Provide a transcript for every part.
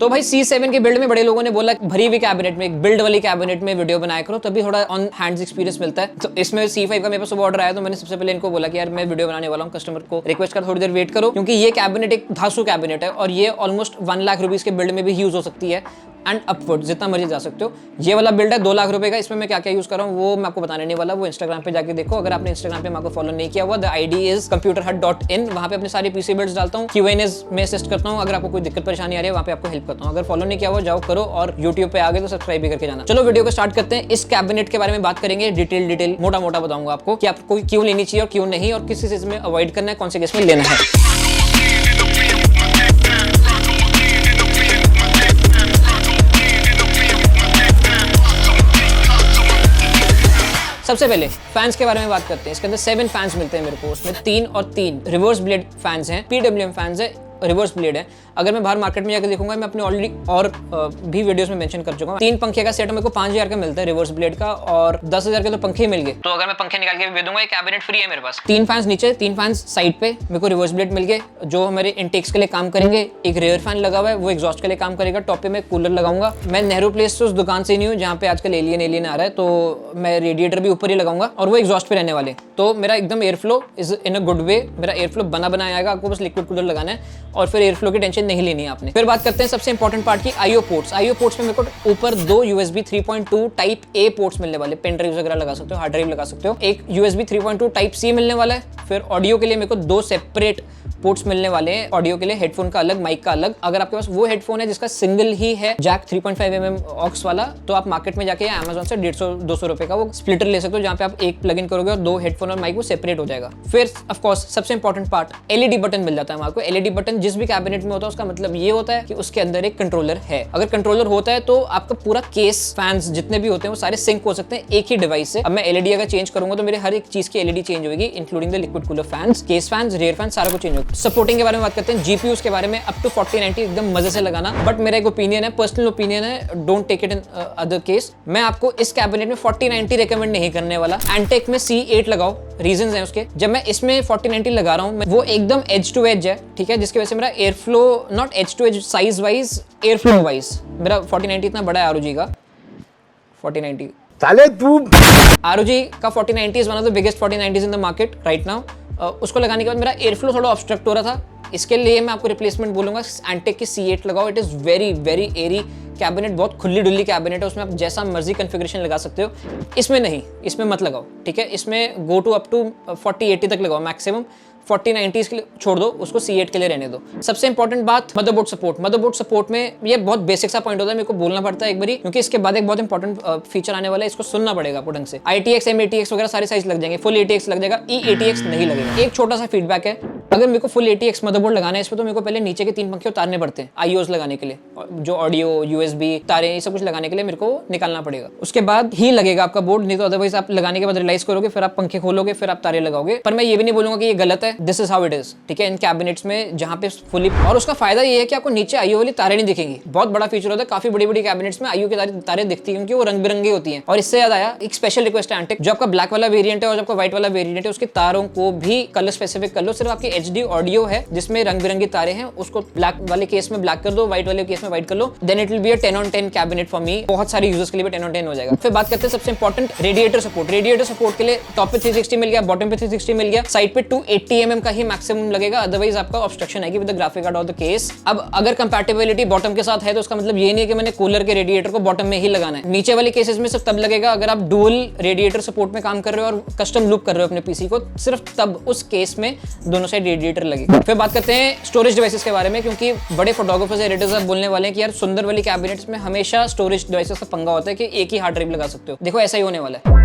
तो भाई C7 के बिल्ड में बड़े लोगों ने बोला भरी हुई कैबिनेट में, एक बिल्ड वाली कैबिनेट में वीडियो बनाया करो, तभी थोड़ा ऑन हैंड्स एक्सपीरियंस मिलता है। तो इसमें C5 का मेरे पास ऑर्डर आया, तो मैंने सबसे पहले इनको बोला कि यार मैं वीडियो बनाने वाला हूँ, कस्टमर को रिक्वेस्ट कर थोड़ी देर वेट करो, क्योंकि ये कैबिनेट एक धासु कैबिनेट है और ये ऑलमोस्ट 1 लाख रुपीज के बिल्ड में भी यूज हो सकती है एंड अपवर्ड जितना मर्जी जा सकते हो। ये वाला बिल्ड है 2 लाख रुपए का। इसमें मैं क्या क्या यूज कर रहा हूँ वो मैं आपको बताने नहीं वाला, वो इंस्टाग्राम पे जाके देखो। अगर आपने इंस्टाग्राम पे मेरे को फॉलो नहीं किया हुआ, द आईडी इज computerhut.in, वहां पे अपने सारे पीसी बिल्ड्स डालता हूँ, Q&As में असिस्ट करता हूँ। अगर आपको कोई दिक्कत परेशानी आ रही है वहां पे आपको हेल्प करता हूँ। अगर फॉलो नहीं किया हुआ जाओ करो, और यूट्यूब पे आ गए तो सब्सक्राइब भी करके जाना। चलो वीडियो को स्टार्ट करते हैं। इस कैबिनेट के बारे में बात करेंगे डिटेल मोटा बताऊंगा आपको कि आपको क्यों लेनी चाहिए और क्यों नहीं, और किस चीज में अवॉइड करना है, कौन से केस में लेना है। सबसे पहले फैंस के बारे में बात करते हैं। इसके अंदर 7 फैंस मिलते हैं मेरे को, उसमें 3 और 3 रिवर्स ब्लेड फैंस हैं, PWM फैंस है, रिवर्स ब्लेड है। अगर मैं बाहर मार्केट में जाकर देखूंगा, मैं अपने ऑलरेडी और भी वीडियोस में मेंशन कर चुका हूं, 3 पंखे का सेट मेरे को 5000 का मिलता है रिवर्स ब्लेड का, और 10,000 के तो पंखे ही मिल गए। तो अगर मैं पंखे निकाल के भी दे दूंगा, ये कैबिनेट फ्री है मेरे पास। 3 फैंस नीचे, 3 फैंस साइड पे मेरे को रिवर्स ब्लेड मिल गए, जो हमारे इंटेक्स के लिए काम करेंगे। एक रेयर फैन लगा हुआ है, वो एग्जॉस्ट के लिए काम करेगा। टॉप पे मैं कूलर लगाऊंगा। मैं नेहरू प्लेस से उस दुकान से नहीं हूँ जहाँ पे आजकल एलियन आ रहा है, तो मैं रेडिएटर भी ऊपर ही लगाऊंगा और वो एग्जॉस्ट पे रहने वाले। तो मेरा एकदम air flow is in a good way, मेरा एयर फ्लो बनाया आएगा। आपको बस लिक्विड कूलर लगाना है और फिर एयर फ्लो की टेंशन नहीं लेनी है आपने। फिर बात करते हैं सबसे इंपॉर्टेंट पार्ट की, आईओ पोर्ट्स। आईओ पोर्ट्स में मेरे को ऊपर 2 USB 3.2 टाइप A पोर्ट्स मिलने वाले, पेन ड्राइव वगैरह लगा सकते हो, हार्ड ड्राइव लगा सकते हो। एक USB 3.2 टाइप C मिलने वाला है। फिर ऑडियो के लिए मेरे को 2 सेपरेट पोर्ट्स मिलने वाले हैं, ऑडियो के लिए, हेडफोन का अलग, माइक का अलग। अगर आपके पास वो हेडफोन है जिसका सिंगल ही है जैक 3.5 mm ऑक्स वाला, तो आप मार्केट में जाके Amazon से 150-200 रुपए का वो स्प्लिटर ले सकते हो, जहाँ पे आप एक प्लग इन करोगे और 2 हेडफोन और माइक वो सेपरेट हो जाएगा। फिर ऑफ कोर्स सबसे इंपॉर्टेंट पार्ट, LED बटन मिल जाता है आपको। LED बटन जिस भी कैबिनेट में होता है उसका मतलब ये होता है कि उसके अंदर एक कंट्रोलर है। अगर कंट्रोलर होता है तो आपका पूरा केस, फैंस जितने भी होते हैं वो सारे सिंक हो सकते हैं एक ही डिवाइस से। अब मैं LED अगर चेंज करूंगा तो मेरे हर एक चीज की LED चेंज होगी, including the liquid cooler fans, case fans, rear fans, सारा कुछ चेंज होगा। सपोर्टिंग के बारे में बात करते हैं, GPUs के बारे में अप टू 4090 एकदम मजे से लगाना। बट मेरा एक ओपिनियन है, पर्सनल ओपिनियन है, don't take it in other case. मैं आपको इस कैबिनेट में 4090 रिकमेंड नहीं करने वाला। एंटेक में C8 लगाओ, रीजंस हैं उसके। जब मैं इसमें 4090 लगा रहा हूँ, वो एकदम एज टू एज है, ठीक है, जिसकी वजह से मेरा air flow, not edge to edge, size wise, air flow wise मेरा 4090 इतना बड़ा है। ROG का 4090 साले तू ROG का 4090 is one of the biggest 4090s in the market right now. उसको लगाने के बाद मेरा एयर फ्लो थोड़ा ऑब्स्ट्रक्ट हो रहा था। इसके लिए मैं आपको रिप्लेसमेंट बोलूंगा, एंटेक की C8 लगाओ। It is very very airy cabinet, बहुत खुली डुल्ली कैबिनेट है, उसमें आप जैसा मर्जी कॉन्फ़िगरेशन लगा सकते हो। इसमें नहीं, इसमें मत लगाओ, ठीक है। इसमें गो टू अप टू 4080 तक लगाओ मैक्सिमम। 4090 के लिए छोड़ दो, उसको C8 के लिए रहने दो। सबसे इंपॉर्टेंट बात, मदरबोर्ड सपोर्ट। मदरबोर्ड सपोर्ट में ये बहुत बेसिक सा पॉइंट होता है, मेरे को बोलना पड़ता है एक बारी, क्योंकि इसके बाद एक बहुत इंपॉर्टेंट फीचर आने वाला है, इसको सुनना पड़ेगा आपको ढंग से। ITX, M-ATX वगैरह सारे साइज लग जाएंगे, फुल ATX लग जाएगा, E-ATX नहीं लगेगा। एक छोटा सा फीडबैक है, अगर मेरे को फुल ATX मदरबोर्ड लगाना है इसमें, तो मेरे को पहले नीचे के 3 पंखे उतारने पड़ते हैं IOs लगाने के लिए, जो ऑडियो, USB, तारे, ये सब कुछ लगाने के लिए मेरे को निकालना पड़ेगा। उसके बाद ही लगेगा आपका बोर्ड, नहीं तो अदरवाइज आप लगाने के बाद रियलाइज करोगे, फिर आप पंखे खोलोगे, फिर आप तारे लगाओगे। पर मैं ये भी नहीं बोलूंगा कि ये गलत है, this is how it is, ठीक है, इन कैबिनेट्स में जहां पे फुली। और उसका फायदा ये है कि आपको नीचे आईओ वाली तारे नहीं दिखेंगी, बहुत बड़ा फीचर होता है। काफी बड़ी बड़ी कैबिनेट्स में आईओ की तारे दिखती है, क्योंकि वो रंग बिरंगी होती हैं। और इससे याद आया, एक स्पेशल रिक्वेस्ट है एंटेक, जो आपका ब्लैक वाला वेरिएंट है और जो आपका व्हाइट वाला वेरिएंट है, उसके तारों को भी कलर स्पेसिफिक कर लो। सिर्फ आपकी HD ऑडियो है जिसमें रंग बिरंगी तारे हैं, उसको ब्लैक वाले केस में ब्लैक कर दो, व्हाइट वाले केस में व्हाइट कर लो, then it will be a 10 on 10 cabinet for me. बहुत सारे यूजर्स के लिए 10 on 10 हो जाएगा। फिर बात करते हैं सबसे important, radiator support. Radiator support के लिए टॉप पे 360 मिल गया, बॉटम पे 360 मिल गया, साइड पे 280 mm का ही मैक्सिमम लगेगा, अदरवाइज आपका ऑब्स्ट्रक्शन आएगी with the graphic card of the case. अब अगर कंपैटिबिलिटी बॉटम के साथ है तो उसका मतलब ये नहीं है कि मैंने कूलर के रेडिएटर को बॉटम में ही लगाना है। नीचे वाले केसेस में सिर्फ तब लगेगा अगर आप डुअल रेडिएटर सपोर्ट में काम कर रहे हो और कस्टम लूप कर रहे हो अपने पीसी को, सिर्फ तब उस केस में दोनों साइड रेडिएटर लगेगा। फिर बात करते हैं स्टोरेज डिवाइसेस के बारे में, क्योंकि बड़े फोटोग्राफर्स, एडिटर्स बोलने वाले हैं कि यार सुंदर वाली कैबिनेट्स में हमेशा स्टोरेज डिवाइसेस का पंगा होता है कि एक ही हार्ड ड्राइव लगा सकते हो। देखो ऐसा ही होने वाला है,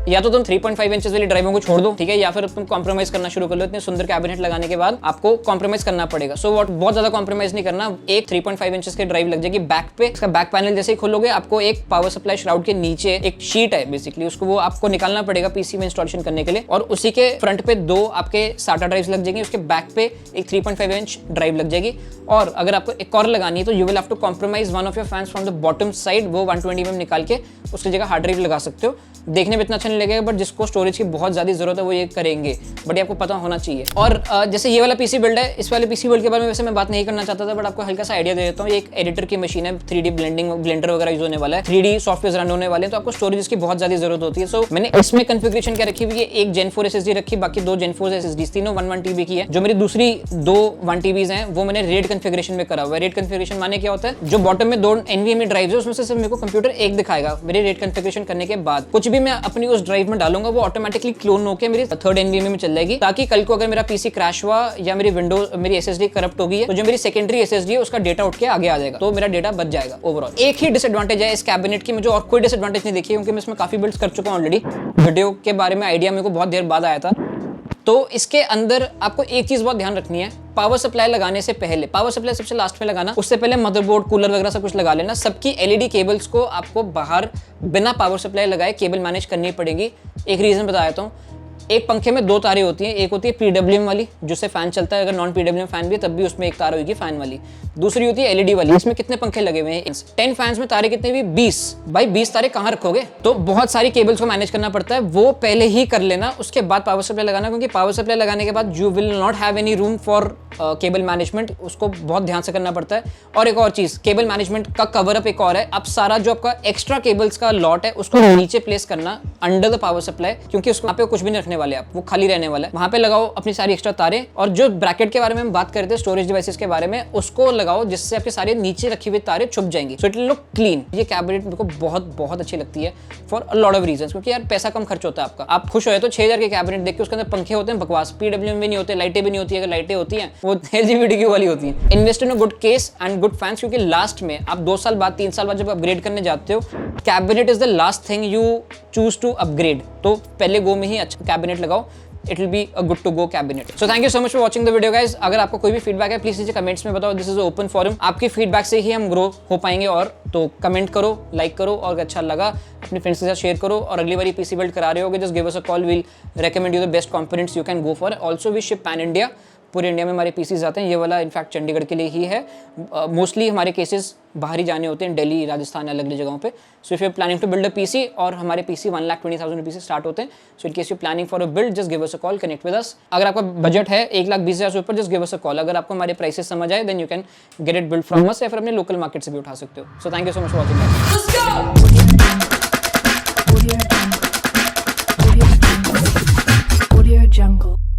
या तो तुम 3.5 इंचेस वाली ड्राइवों को छोड़ दो, ठीक है, या फिर तुम कॉम्प्रोमाइज करना शुरू कर लो। इतने सुंदर कैबिनेट लगाने के बाद आपको कॉम्प्रोमाइज करना पड़ेगा। सो व्हाट, बहुत ज्यादा कॉम्प्रोमाइज नहीं करना। एक 3.5 इंचेस की ड्राइव लग जाएगी बैक पे। इसका बैक पैनल जैसे ही खोलोगे, आपको एक पावर सप्लाई श्राउड के नीचे एक शीट है बेसिकली, उसको वो आपको निकालना पड़ेगा पीसी में इंस्टॉलेशन करने के लिए, और उसी के फ्रंट पे 2 आपके SATA ड्राइव्स लग जाएंगे, उसके बैक पे एक 3.5 इंच ड्राइव लग जाएगी। और अगर आपको एक और लगानी है तो you will have to compromise one of your fans from the bottom side, वो 120 mm निकाल के उसकी जगह हार्ड ड्राइव लगा सकते हो। देखने में इतना अच्छा करने लगेगा, बट जिसको स्टोरेज की बहुत ज़्यादा जरूरत है वो ये करेंगे, बट ये आपको पता होना चाहिए। और जैसे ये वाला पीसी बिल्ड है, इस वाले पीसी बिल्ड के बारे में वैसे मैं बात नहीं करना चाहता था, बट आपको हल्का सा आइडिया दे देता हूँ। ये एक एडिटर की मशीन है, 3D ब्लेंडर वगैरह यूज होने वाला है, 3D सॉफ्टवेयर रन होने वाले हैं, तो आपको स्टोरेज की बहुत ज़्यादा जरूरत होती है। सो मैंने इसमें कॉन्फ़िगरेशन क्या रखी हुई है, एक Gen 4 SSD रखी, बाकी 2 Gen 4 SSD, तीनों 1 TB की है। जो मेरी दूसरी 2 1 TBs हैं वो मैंने रेड कॉन्फ़िगरेशन में करा हुआ है। रेड कॉन्फ़िगरेशन माने क्या होता है, जो बॉटम में 2 NVMe ड्राइव्स है उसमें से सिर्फ मेरे को कंप्यूटर एक दिखाएगा मेरे रेड कॉन्फ़िगरेशन करने के बाद। कुछ भी मैं अपनी उस ड्राइव में डालूंगा वो ऑटोमेटिकली क्लोन होकर मेरी 3rd NVMe में चल जाएगी, ताकि कल को अगर मेरा पीसी क्रैश हुआ या मेरी SSD करप्ट हो गई है तो जो मेरी सेकेंडरी SSD है उसका डेटा उठ के आगे आ जाएगा, तो मेरा डेटा बच जाएगा। ओवरऑल एक ही डिसएडवांटेज है इस कैबिनेट की, मुझे और कोई डिसएडवांटेज नहीं देखी, क्योंकि मैं इसमें काफी बिल्ड्स कर चुका हूं ऑलरेडी। वीडियो के बारे में आइडिया मेरे को बहुत देर बाद आया था। तो इसके अंदर आपको एक चीज बहुत ध्यान रखनी है, पावर सप्लाई लगाने से पहले, पावर सप्लाई सबसे लास्ट में लगाना, उससे पहले मदरबोर्ड, कूलर वगैरह सब कुछ लगा लेना। सबकी LED केबल्स को आपको बाहर बिना पावर सप्लाई लगाए केबल मैनेज करनी पड़ेगी। एक रीजन बता देता हूँ, एक पंखे में 2 तारें होती हैं, एक होती है PWM वाली जिससे फैन चलता है, अगर नॉन PWM फैन भी है तब भी उसमें एक तार होगी फैन वाली। दूसरी होती है LED वाली, इसमें कितने पंखे लगे हुए हैं, 10 फैंस में तारे कितने भी 20। भाई 20 तारे कहाँ रखोगे, तो बहुत सारी केबल्स को मैनेज करना पड़ता है, वो पहले ही कर लेना, उसके बाद पावर सप्लाई लगाना, क्योंकि पावर सप्लाई लगाने के बाद you will not have any room for cable management, उसको बहुत ध्यान से करना पड़ता है। और एक और चीज, केबल मैनेजमेंट का कवर अप एक और है, अब सारा जो आपका एक्स्ट्रा केबल्स का लॉट है उसको नीचे प्लेस करना अंडर द पावर सप्लाई, क्योंकि उसको वहाँ पे कुछ भी नहीं रखने वाले आप, वो खाली रहने वाला है। वहाँ पे लगाओ अपनी सारी एक्स्ट्रा तारें, और जो ब्रैकेट के बारे में हम बात कर रहे थे, स्टोरेज डिवाइसेस के बारे में, उसको लगाओ जिससे आपके सारे नीचे रखी हुई तारें छुप जाएंगी, so it will look clean. ये कैबिनेट मेरे को बहुत अच्छी लगती है for a lot of reasons, क्योंकि यार पैसा कम खर्च होता है आपका। आप खुश हो तो 6000 के कैबिनेट देख के, उसके अंदर पंखे होते हैं बकवास, PWM भी नहीं होते, लाइटें भी नहीं होती, अगर लाइटें होती हैं वो LGBT वाली होती है। Invest in a good case and good fans, क्योंकि लास्ट में आप 2 साल बाद 3 साल बाद जब अपग्रेड करने जाते हो, cabinet is the last thing you choose to upgrade, तो पहले गो में ही अच्छा कैबिनेट लगाओ, it will be a good to go cabinet. So thank you so much for watching the video guys. अगर आपको कोई भी फीडबैक है प्लीज नीचे कमेंट्स में बताओ, दिस इज ओपन फोरम, आपके फीडबैक से ही हम ग्रो हो पाएंगे। और तो कमेंट करो, लाइक करो, और अच्छा लगा अपने फ्रेंड्स के साथ शेयर करो। और अगली बार पीसी बिल्ड करा रहे होगे, just give us a call, will recommend you the best components you can go for. Also we ship pan India, पूरे इंडिया में हमारे पीसीज आते हैं। ये वाला इनफैक्ट चंडीगढ़ के लिए ही है, मोस्टली हमारे केसेस बाहर ही जाने होते हैं, दिल्ली, राजस्थान, अलग अलग जगहों पे। So if you are planning to build a PC, और हमारे पीसी 1,20,000 रुपीज से स्टार्ट होते हैं, so in case you planning for a build, just give us a call, connect with us. अगर आपका बजट है 1,20,000 से ऊपर, just give us a call. अगर आपको हमारे प्राइसेस समझ आए then you can get it build from us, या फिर अपने लोकल मार्केट से भी उठा सकते हो। So thank you so much for watching. Audio Jungle.